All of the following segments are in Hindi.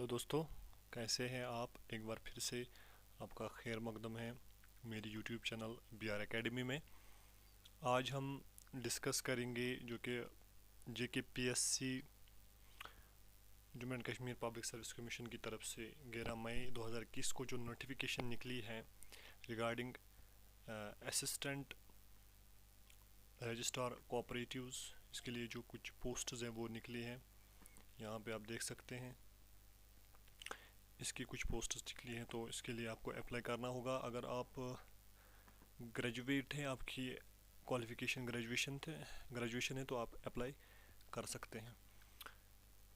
हेलो दोस्तों, कैसे हैं आप। एक बार फिर से आपका खैर मकदम है मेरी YouTube channel B R Academy में। आज हम डिस्कस करेंगे जो कि JKPSC Jammu and Kashmir Public Service Commission की तरफ से 11 मई 2021 को जो नोटिफिकेशन निकली है रिगार्डिंग असिस्टेंट रजिस्ट्रार कोऑपरेटिव्स, इसके लिए जो कुछ पोस्ट्स हैं वो निकली हैं। यहाँ पे आप देख सकते हैं इसकी कुछ पोस्ट्स निकली हैं, तो इसके लिए आपको अप्लाई करना होगा। अगर आप ग्रेजुएट हैं, आपकी क्वालिफ़िकेशन ग्रेजुएशन है तो आप अप्लाई कर सकते हैं।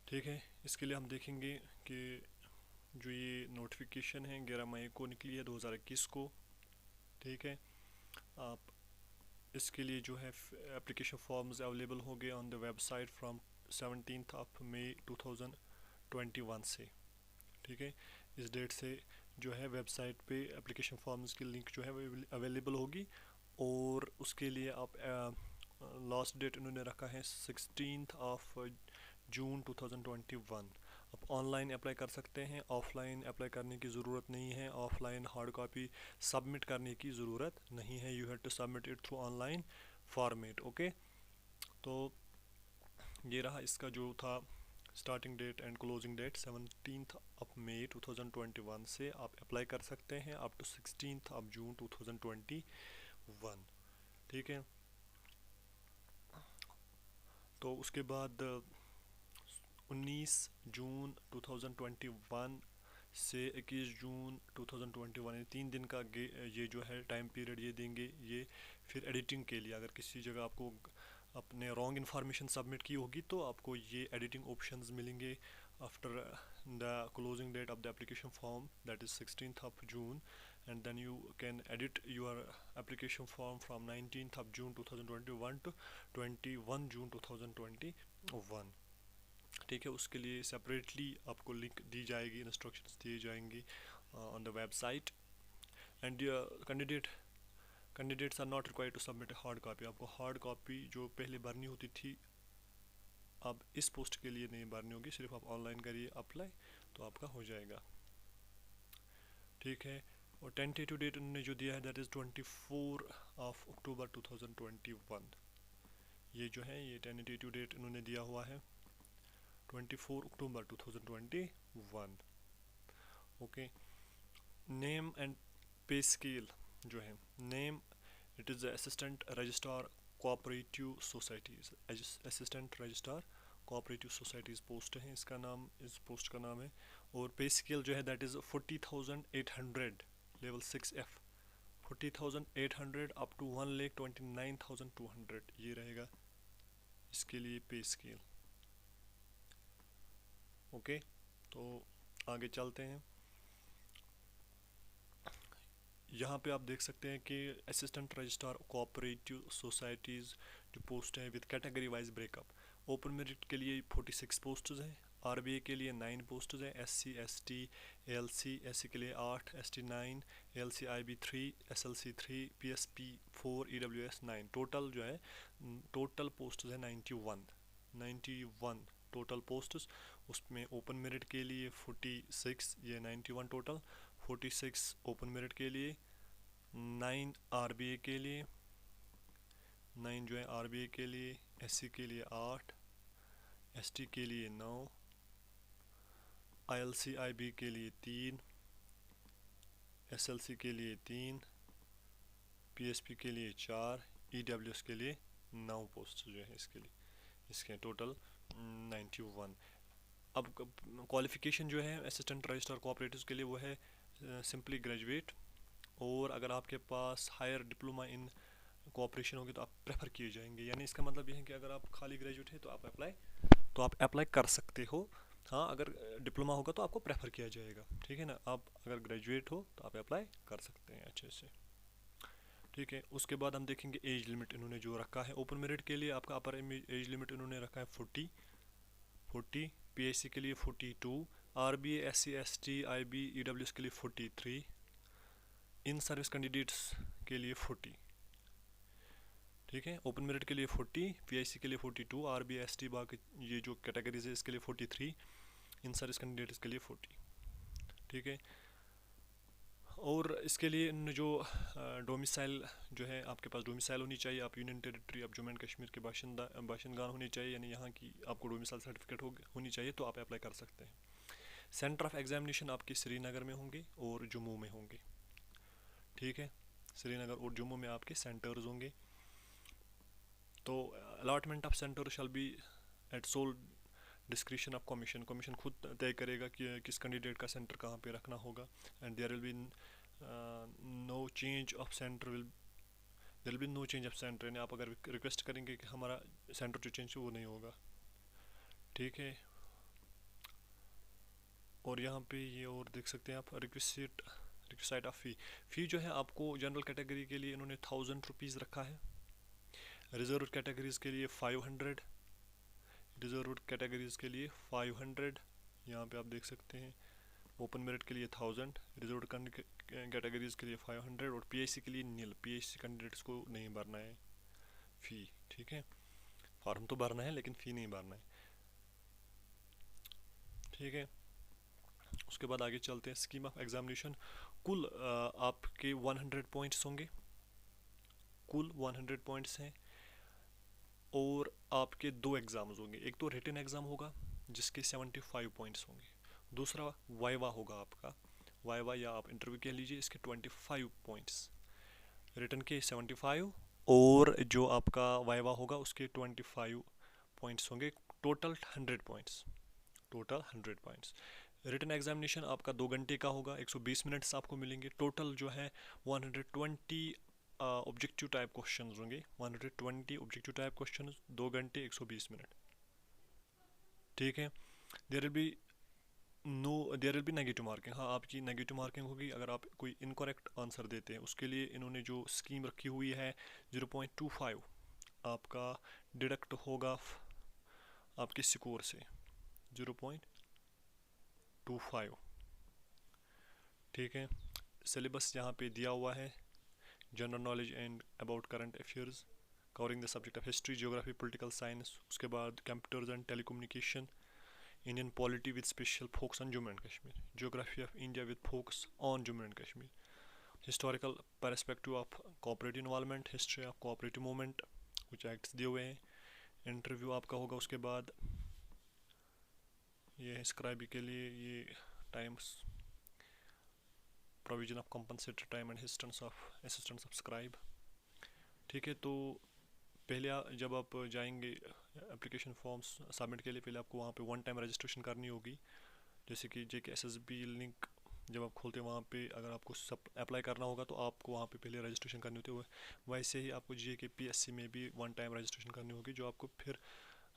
ठीक है, इसके लिए हम देखेंगे कि जो ये नोटिफिकेशन है 11 मई को निकली है 2021 को। ठीक है, आप इसके लिए जो है एप्लीकेशन फॉर्म्स अवेलेबल हो गए ऑन द वेबसाइट फ्रॉम 17 मई 2021 से। ठीक है, इस डेट से जो है वेबसाइट पे एप्लीकेशन फॉर्म्स की लिंक जो है वो अवेलेबल होगी। और उसके लिए आप लास्ट डेट इन्होंने रखा है 16 जून 2021। आप ऑनलाइन अप्लाई कर सकते हैं, ऑफलाइन अप्लाई करने की ज़रूरत नहीं है। ऑफलाइन हार्ड कॉपी सबमिट करने की ज़रूरत नहीं है। You have to submit it through online format. Okay, तो ये रहा इसका जो था starting date and closing date 17 मई 2021 से आप अप्लाई कर सकते हैं अप टू 16 जून 2021। ठीक है, तो उसके बाद 19 जून 2021 से 21 जून 2021 ये 3 दिन का ये जो है टाइम पीरियड ये देंगे। ये फिर एडिटिंग के लिए अगर किसी जगह आपको अपने रॉन्ग इन्फॉर्मेशन सबमिट की होगी तो आपको ये एडिटिंग ऑप्शंस मिलेंगे after the closing date of the application form, that is 16 जून, and then you can edit your application form from 19 June 2021 to 21 June 2021। ठीक है, उसके लिए सेपरेटली आपको लिंक दी जाएगी, इंस्ट्रक्शंस दिए जाएंगे on the website. And candidates are not required to submit hard copy. आपको हार्ड कॉपी जो पहले भरनी होती थी अब इस पोस्ट के लिए नहीं भरनी होगी, सिर्फ आप ऑनलाइन करिए अप्लाई तो आपका हो जाएगा। ठीक है, और टेंटेटिव डेट उन्होंने जो दिया है दैट इज़ 24 अक्टूबर 2021। ये जो है ये टेंटेटिव डेट इन्होंने दिया हुआ है 24 अक्टूबर 2021। ओके, नेम एंड पे स्केल जो है, name it is assistant registrar cooperative societies, assistant registrar cooperative societies post है इसका नाम, इस पोस्ट का नाम है। और पे स्केल जो है that is 40,800 level 6F, 40,800 up to 1,29,200 ये रहेगा इसके लिए पे स्केल। ओके, तो आगे चलते हैं। यहाँ पे आप देख सकते हैं कि असिस्टेंट रजिस्ट्रार कोऑपरेटिव सोसाइटीज़ जो पोस्ट है with category wise breakup. Open merit के लिए 46 पोस्ट्स हैं, आरबीए के लिए 9 पोस्ट्स हैं, एससी एसटी एलसी, एससी के लिए 8, ST 9, LC IB 3, SLC 3, PSP 4, EWS 9। Total जो है टोटल पोस्ट्स है 91 टोटल पोस्ट्स। उसमें ओपन मेरिट के लिए 46, ये 91 टोटल, 46 ओपन मेरिट के लिए, 9 आरबीए के लिए, 9 जो है आरबीए के लिए, एससी के लिए 8, एसटी के लिए 9, आईएलसी आईबी के लिए 3, एसएलसी के लिए 3, पीएसपी के लिए 4, ईडब्ल्यूएस के लिए 9 पोस्ट जो है इसके लिए, इसके टोटल 91। अब क्वालिफ़िकेशन जो है असिस्टेंट रजिस्ट्रार कोऑपरेटिव्स के लिए वो है सिंपली ग्रेजुएट, और अगर आपके पास हायर डिप्लोमा इन कोऑपरेशन होगी तो आप प्रेफर किए जाएंगे। यानी इसका मतलब ये है कि अगर आप खाली ग्रेजुएट है तो आप अप्लाई कर सकते हो। हाँ, अगर डिप्लोमा होगा तो आपको प्रेफर किया जाएगा। ठीक है ना, आप अगर ग्रेजुएट हो तो आप अप्लाई कर सकते हैं अच्छे से। ठीक है, उसके बाद हम देखेंगे एज लिमिट इन्होंने जो रखा है। ओपन मेरिट के लिए आपका अपर एज लिमिट इन्होंने रखा है 40, पीएससी के लिए 42, RBA SC ST IB EWS के लिए 43, इन सर्विस कैंडिडेट्स के लिए 40। ठीक है, ओपन मेरिट के लिए 40, पीआईसी के लिए 42, आरबीए एसटी बाकी ये जो कैटेगरीज है इसके लिए 43, इन सर्विस कैंडिडेट्स के लिए 40। ठीक है। और इसके लिए इन जो डोमिसाइल जो है आपके पास डोमिसाइल होनी चाहिए, आप यूनियन टेरिटरी आप जम्मू एंड कश्मीर के बाशिंदगान होने चाहिए, यानी यहाँ की आपको डोमिसाइल सर्टिफिकेट होनी चाहिए, तो आप अप्लाई कर सकते हैं। सेंटर ऑफ एग्जामिनेशन आपके श्रीनगर में होंगे और जम्मू में होंगे। ठीक है, श्रीनगर और जम्मू में आपके सेंटर्स होंगे। तो allotment of centre shall be at sole description of commission. Commission खुद तय करेगा कि किस कैंडिडेट का सेंटर कहाँ पे रखना होगा। And there will be no change of centre there will be no change of centre, यानी आप अगर रिक्वेस्ट करेंगे कि हमारा सेंटर जो चेंज वो नहीं होगा। ठीक है। और यहाँ पे ये और देख सकते हैं आप रिक्वेस्ट ऑफ फ़ी जो है आपको जनरल कैटेगरी के लिए इन्होंने 1000 रुपीज़ रखा है, रिजर्व कैटेगरीज़ के लिए 500, रिजर्व कैटेगरीज़ के लिए 500, यहाँ पे आप देख सकते हैं। ओपन मेरिट के लिए 1000, रिजर्व कैटेगरीज़ के लिए 500 और पीएससी के लिए नील। पीएससी कैंडिडेट्स को नहीं भरना है फ़ी। ठीक है, फॉर्म तो भरना है लेकिन फ़ी नहीं भरना है। ठीक है, उसके बाद आगे चलते हैं। स्कीम ऑफ एग्जामिनेशन, कुल आपके 100 पॉइंट्स होंगे, कुल 100 पॉइंट्स हैं। और आपके 2 एग्ज़ाम्स होंगे, एक तो रिटन एग्ज़ाम होगा जिसके 75 पॉइंट्स होंगे, दूसरा वाइवा होगा आपका, वाइवा या आप इंटरव्यू कह लीजिए, इसके 25 पॉइंट्स, रिटन के 75 और जो आपका वाइवा होगा उसके 25 पॉइंट्स होंगे। Total 100 points, total 100 points. Written examination आपका 2 घंटे का होगा, 120 मिनट्स आपको मिलेंगे। टोटल जो है 120 ऑब्जेक्टिव टाइप क्वेश्चंस होंगे, 120 ऑब्जेक्टिव टाइप क्वेश्चंस, 2 घंटे 120 मिनट। ठीक है। There will be negative marking. हाँ, आपकी नेगेटिव मार्किंग होगी अगर आप कोई इनकरेक्ट आंसर देते हैं। उसके लिए इन्होंने जो स्कीम रखी हुई है 0.25 आपका डिडक्ट होगा आपके स्कोर से, 0.25। ठीक है। सिलेबस यहाँ पे दिया हुआ है, general knowledge and about current affairs covering the subject of history, geography, political science. उसके बाद computers and telecommunication, Indian polity with special focus on Jammu and Kashmir, geography of India with focus on Jammu and Kashmir, historical perspective of cooperative involvement, history of cooperative movement, कुछ एक्ट्स दिए हुए हैं। इंटरव्यू आपका होगा। उसके बाद ये है स्क्राइबी के लिए ये times, provision of compensatory time and assistance of scribe. ठीक है। तो पहले जब आप जाएंगे एप्लीकेशन फॉर्म्स सबमिट के लिए, पहले आपको वहाँ पे 1 टाइम रजिस्ट्रेशन करनी होगी। जैसे कि JKSSB लिंक जब आप खोलते हैं वहाँ पे अगर आपको सब अप्लाई करना होगा तो आपको वहाँ पे पहले रजिस्ट्रेशन करनी होती है। वैसे ही आपको JKPSC में भी 1 टाइम रजिस्ट्रेशन करनी होगी, जो आपको फिर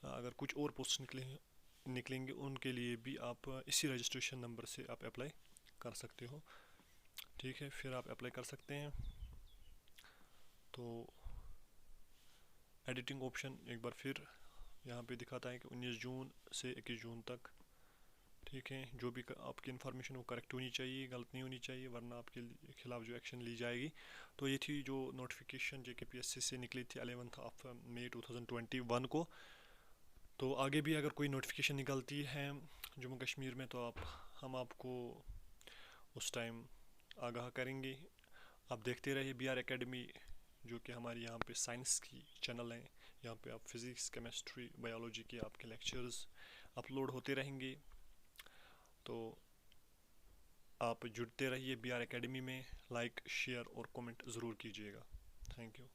अगर कुछ और पोस्ट निकलेंगे उनके लिए भी आप इसी रजिस्ट्रेशन नंबर से आप अप्लाई कर सकते हो। ठीक है, फिर आप अप्लाई कर सकते हैं। तो एडिटिंग ऑप्शन एक बार फिर यहाँ पे दिखाता है कि 19 जून से 21 जून तक। ठीक है, जो भी आपकी इन्फॉर्मेशन वो करेक्ट होनी चाहिए, गलत नहीं होनी चाहिए, वरना आपके खिलाफ जो एक्शन ली जाएगी। तो ये थी जो नोटिफिकेशन JKPSC से निकली थी 11 मई 2021 को। तो आगे भी अगर कोई नोटिफिकेशन निकलती है जम्मू कश्मीर में तो हम आपको उस टाइम आगाह करेंगे। आप देखते रहिए BR एकेडमी, जो कि हमारी यहाँ पे साइंस की चैनल है। यहाँ पे आप फिज़िक्स, केमिस्ट्री, बायोलॉजी के आपके लेक्चर्स अपलोड होते रहेंगे। तो आप जुड़ते रहिए BR एकेडमी में। लाइक, शेयर और कमेंट ज़रूर कीजिएगा। Thank you.